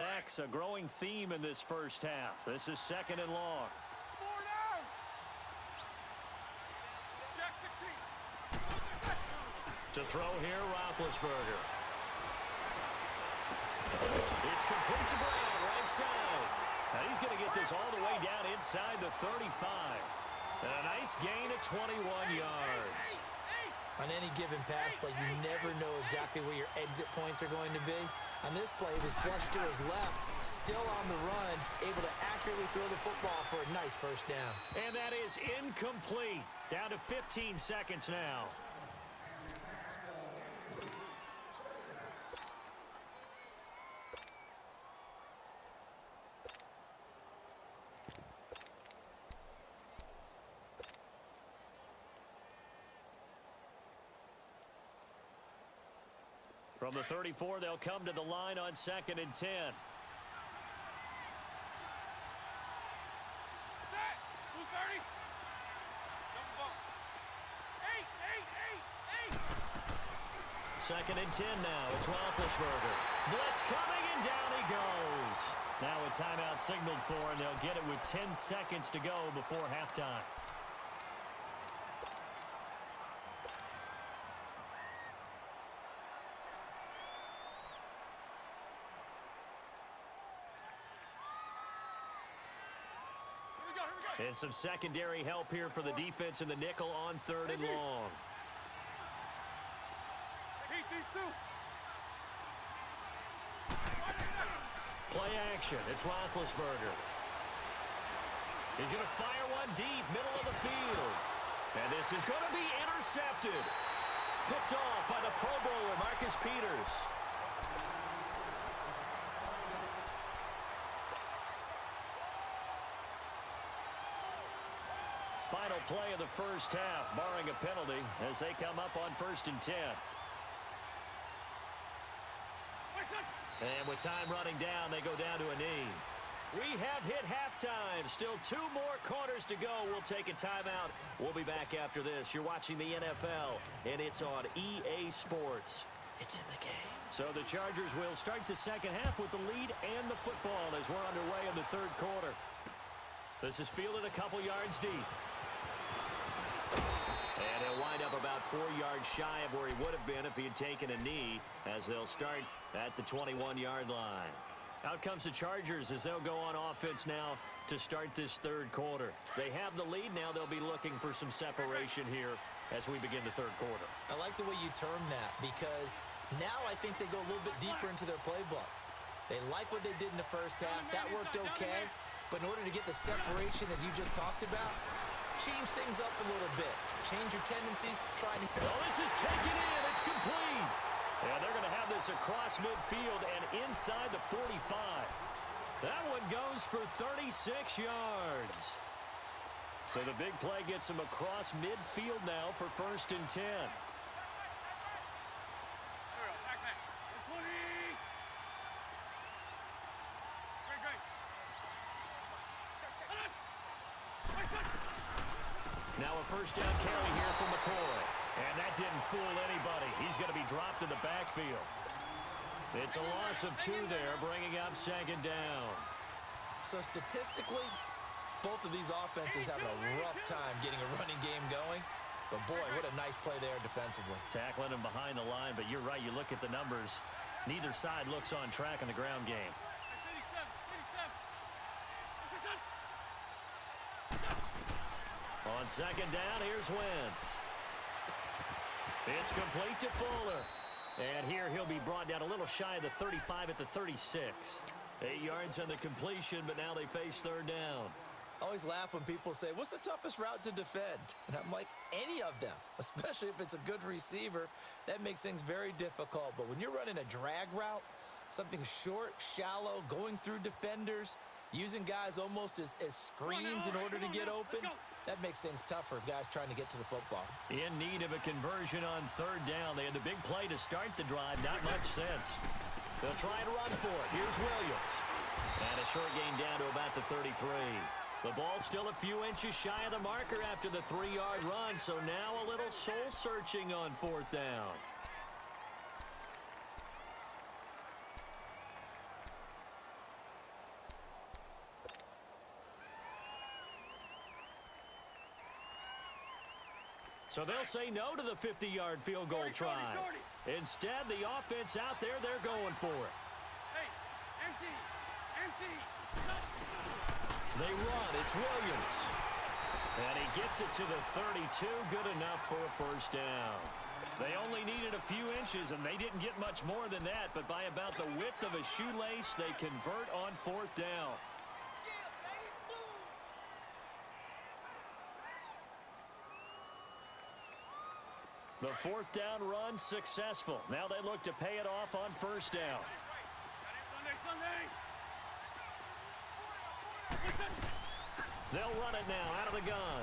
That's a growing theme in this first half. This is 2nd and long. To throw here, Roethlisberger. It's complete to Brown, right side. Now he's going to get this all the way down inside the 35. And a nice gain of 21 yards. On any given pass play, you never know exactly where your exit points are going to be. On this play, it was flushed to his left, still on the run, able to accurately throw the football for a nice first down. And that is incomplete. Down to 15 seconds now. From the 34, they'll come to the line on 2nd and 10. Second and 10 now. It's Roethlisberger. Blitz coming, and down he goes. Now a timeout signaled for, and they'll get it with 10 seconds to go before halftime. And some secondary help here for the defense in the nickel on 3rd and long. Play action. It's Roethlisberger. He's going to fire one deep, middle of the field. And this is going to be intercepted. Picked off by the Pro Bowler, Marcus Peters. Final play of the first half, barring a penalty, as they come up on 1st and 10. And with time running down, they go down to a knee. We have hit halftime. Still 2 more quarters to go. We'll take a timeout. We'll be back after this. You're watching the NFL, and it's on EA Sports. It's in the game. So the Chargers will start the second half with the lead and the football as we're underway in the 3rd quarter. This is fielded a couple yards deep. And he'll wind up about 4 yards shy of where he would have been if he had taken a knee, as they'll start at the 21-yard line. Out comes the Chargers as they'll go on offense now to start this 3rd quarter. They have the lead. Now they'll be looking for some separation here as we begin the 3rd quarter. I like the way you term that, because now I think they go a little bit deeper into their playbook. They like what they did in the first half. That worked okay. But in order to get the separation that you just talked about, change things up a little bit. Change your tendencies. Try to... Oh, this is taken in. It's complete. Yeah, they're going to have this across midfield and inside the 45. That one goes for 36 yards. So the big play gets them across midfield now for 1st and 10. Now a 1st down carry here from McCoy. And that didn't fool anybody. He's going to be dropped in the backfield. It's a loss of 2 there, bringing up 2nd down. So statistically, both of these offenses have a rough time getting a running game going. But boy, what a nice play there defensively. Tackling him behind the line, but you're right. You look at the numbers. Neither side looks on track in the ground game. On 2nd down, here's Wentz. It's complete to Fuller. And here he'll be brought down a little shy of the 35 at the 36. 8 yards on the completion, but now they face 3rd down. I always laugh when people say, what's the toughest route to defend? And I'm like, any of them, especially if it's a good receiver. That makes things very difficult. But when you're running a drag route, something short, shallow, going through defenders, using guys almost as screens in order to get open, that makes things tough for guys trying to get to the football. In need of a conversion on 3rd down. They had the big play to start the drive. Not much sense. They'll try and run for it. Here's Williams. And a short gain down to about the 33. The ball still a few inches shy of the marker after the 3-yard run, so now a little soul-searching on 4th down. So they'll say no to the 50-yard field goal try. Instead, the offense out there, they're going for it. Hey, empty. They run. It's Williams. And he gets it to the 32. Good enough for a first down. They only needed a few inches, and they didn't get much more than that. But by about the width of a shoelace, they convert on fourth down. The fourth down run successful. Now they look to pay it off on first down. They'll run it now out of the gun.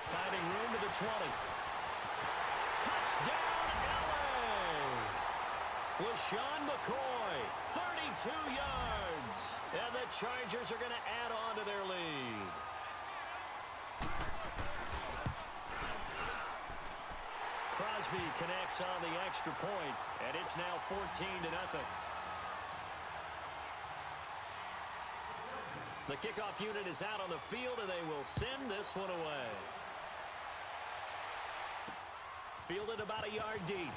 Finding room to the 20. Touchdown, LA! LaShawn McCoy, 32 yards. And the Chargers are going to add on to their lead. Crosby connects on the extra point, and it's now 14-0. The kickoff unit is out on the field, and they will send this one away. Fielded about a yard deep.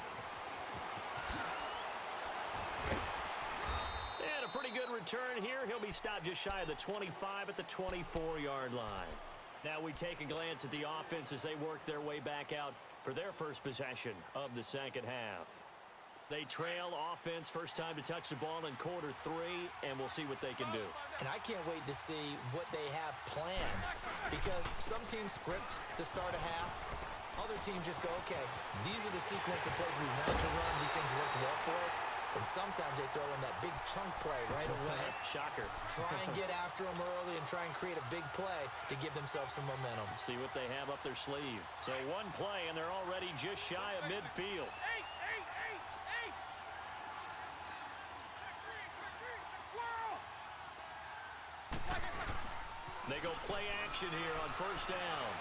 And a pretty good return here. He'll be stopped just shy of the 25 at the 24-yard line. Now we take a glance at the offense as they work their way back out for their first possession of the second half. They trail offense, first time to touch the ball in quarter 3, and we'll see what they can do. And I can't wait to see what they have planned, because some teams script to start a half. Other teams just go, okay, these are the sequence of plays we want to run. These things worked well for us. And sometimes they throw in that big chunk play right away. Shocker. Try and get after them early and try and create a big play to give themselves some momentum. See what they have up their sleeve. So one play, and they're already just shy of midfield. Hey! They go play action here on first down.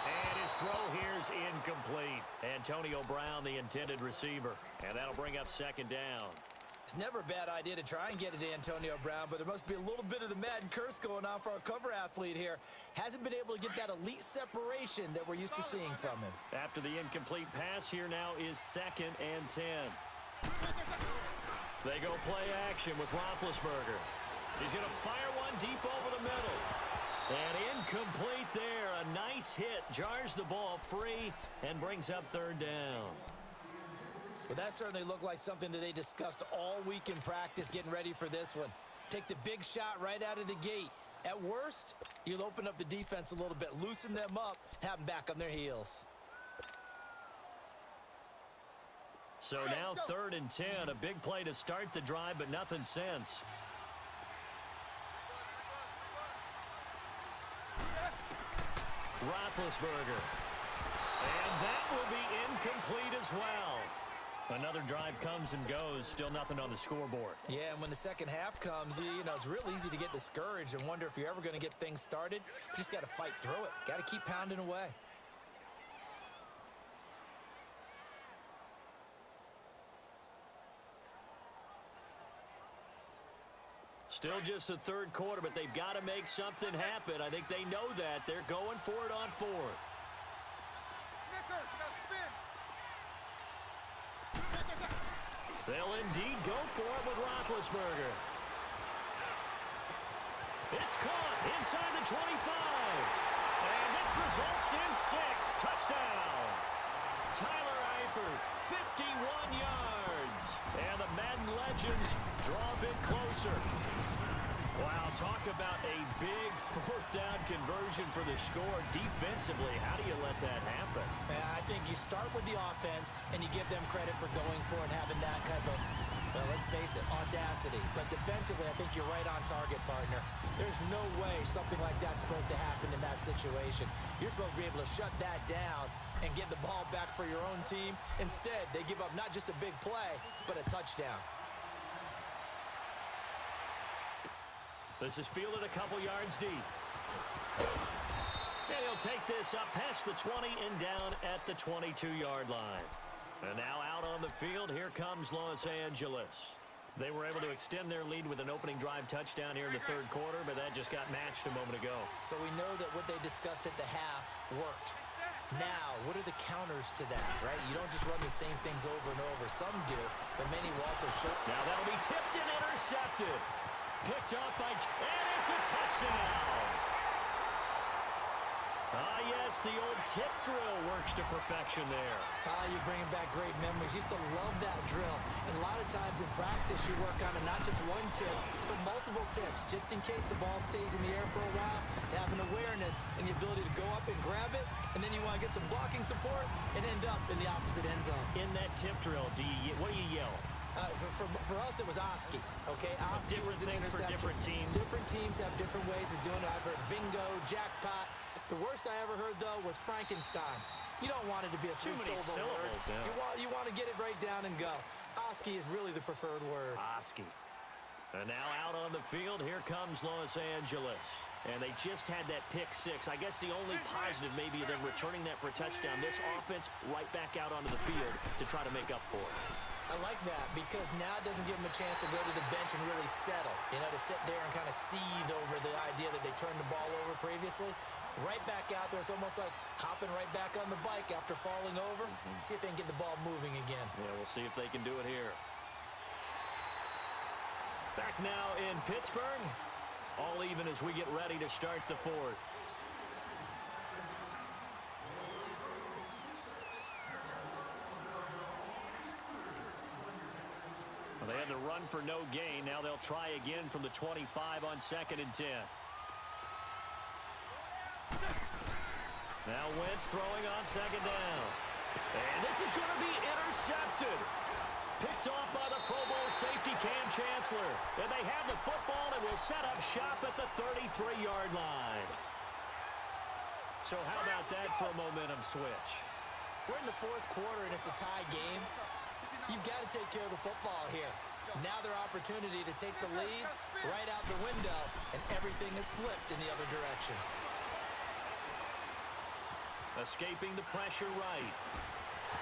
And his throw here is incomplete. Antonio Brown, the intended receiver. And that'll bring up second down. It's never a bad idea to try and get it to Antonio Brown, but there must be a little bit of the Madden curse going on for our cover athlete here. Hasn't been able to get that elite separation that we're used to seeing from him. After the incomplete pass, here now is 2nd and 10. They go play action with Roethlisberger. He's going to fire one deep over the middle. And incomplete there. A nice hit. Jars the ball free and brings up third down. Well, that certainly looked like something that they discussed all week in practice getting ready for this one. Take the big shot right out of the gate. At worst, you'll open up the defense a little bit, loosen them up, have them back on their heels. So now 3rd and 10. A big play to start the drive, but nothing since. Roethlisberger. And that will be incomplete as well. Another drive comes and goes. Still nothing on the scoreboard. Yeah, and when the second half comes, you know, it's real easy to get discouraged and wonder if you're ever going to get things started. You just got to fight through it. Got to keep pounding away. Still just the third quarter, but they've got to make something happen. I think they know that. They're going for it on 4th. They'll indeed go for it with Roethlisberger. It's caught inside the 25. And this results in 6. Touchdown. Tyler Eifert, 51 yards. And the Madden legends draw a bit closer. Wow, talk about a big 4th down conversion for the score. Defensively, how do you let that happen? I think you start with the offense, and you give them credit for going for it and having that type of, well, let's face it, audacity. But defensively, I think you're right on target, partner. There's no way something like that's supposed to happen in that situation. You're supposed to be able to shut that down and get the ball back for your own team. Instead, they give up not just a big play, but a touchdown. This is fielded a couple yards deep. And he'll take this up past the 20 and down at the 22-yard line. And now out on the field, here comes Los Angeles. They were able to extend their lead with an opening drive touchdown here in the third quarter, but that just got matched a moment ago. So we know that what they discussed at the half worked. Now, what are the counters to that, right? You don't just run the same things over and over. Some do, but many will also show. Now that'll be tipped and intercepted. Picked up by... And it's a touchdown! Ah, yes, the old tip drill works to perfection there. Ah, you're bringing back great memories. Used to love that drill. And a lot of times in practice, you work on it, not just one tip, but multiple tips, just in case the ball stays in the air for a while, to have an awareness and the ability to go up and grab it, and then you want to get some blocking support and end up in the opposite end zone. In that tip drill, what do you yell? For us, it was Oski, okay? Oski different was an things for interception. different teams. Different teams have different ways of doing it. I've heard bingo, jackpot. The worst I ever heard, though, was Frankenstein. You don't want it to be a too many syllables. Yeah. You want to get it right down and go. Oski is really the preferred word. Oski. And now out on the field, here comes Los Angeles. And they just had that pick six. I guess the only positive maybe them returning that for a touchdown. This offense right back out onto the field to try to make up for it. I like that because now it doesn't give them a chance to go to the bench and really settle, to sit there and kind of seethe over the idea that they turned the ball over previously. Right back out there, it's almost like hopping right back on the bike after falling over. See if they can get the ball moving again. Yeah, we'll see if they can do it here. Back now in Pittsburgh, all even as we get ready to start the fourth. They had the run for no gain. Now they'll try again from the 25 on 2nd and 10. Now Wentz throwing on 2nd down. And this is going to be intercepted. Picked off by the Pro Bowl safety Cam Chancellor. And they have the football and will set up shop at the 33-yard line. So how about that for a momentum switch? We're in the fourth quarter and it's a tie game. You've got to take care of the football here. Now their opportunity to take the lead right out the window, and everything is flipped in the other direction. Escaping the pressure right.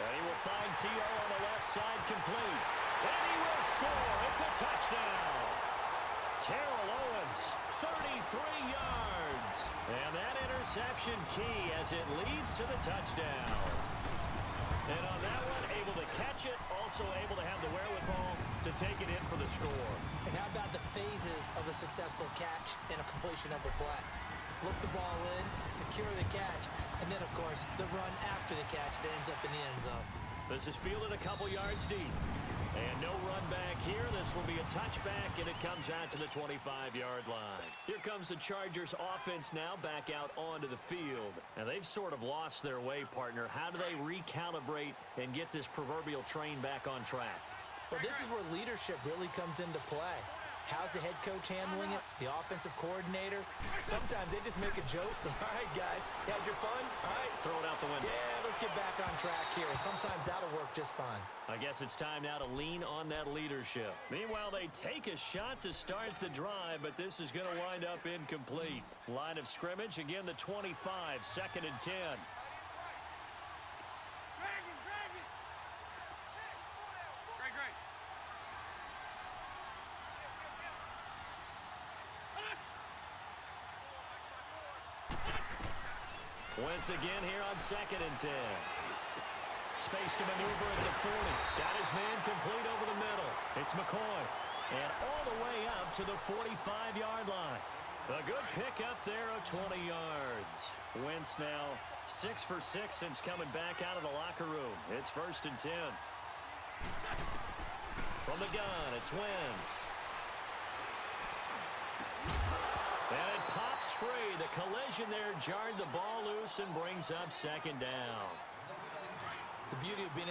And he will find T.O. on the left side complete. And he will score. It's a touchdown. Terrell Owens, 33 yards. And that interception key as it leads to the touchdown. And on that one, able to catch it, also able to have the wherewithal to take it in for the score. And how about the phases of a successful catch and a completion of a play? Look the ball in, secure the catch, and then, of course, the run after the catch that ends up in the end zone. This is fielded a couple yards deep. And no run back here. This will be a touchback, and it comes out to the 25-yard line. Here comes the Chargers offense now back out onto the field. And they've sort of lost their way, partner. How do they recalibrate and get this proverbial train back on track? Well, this is where leadership really comes into play. How's the head coach handling it? The offensive coordinator? Sometimes they just make a joke. All right, guys, had your fun? All right. Throw it out the window. Yeah, let's get back on track here. And sometimes that'll work just fine. I guess it's time now to lean on that leadership. Meanwhile, they take a shot to start the drive, but this is going to wind up incomplete. Line of scrimmage, again, the 25, 2nd and 10. Wentz again here on 2nd and 10. Space to maneuver at the 40. Got his man complete over the middle. It's McCoy. And all the way up to the 45-yard line. A good pick up there of 20 yards. Wentz now 6 for 6 since coming back out of the locker room. It's 1st and 10. From the gun, it's Wentz. And it pops free. The collision there jarred the ball loose and brings up 2nd down. The beauty of being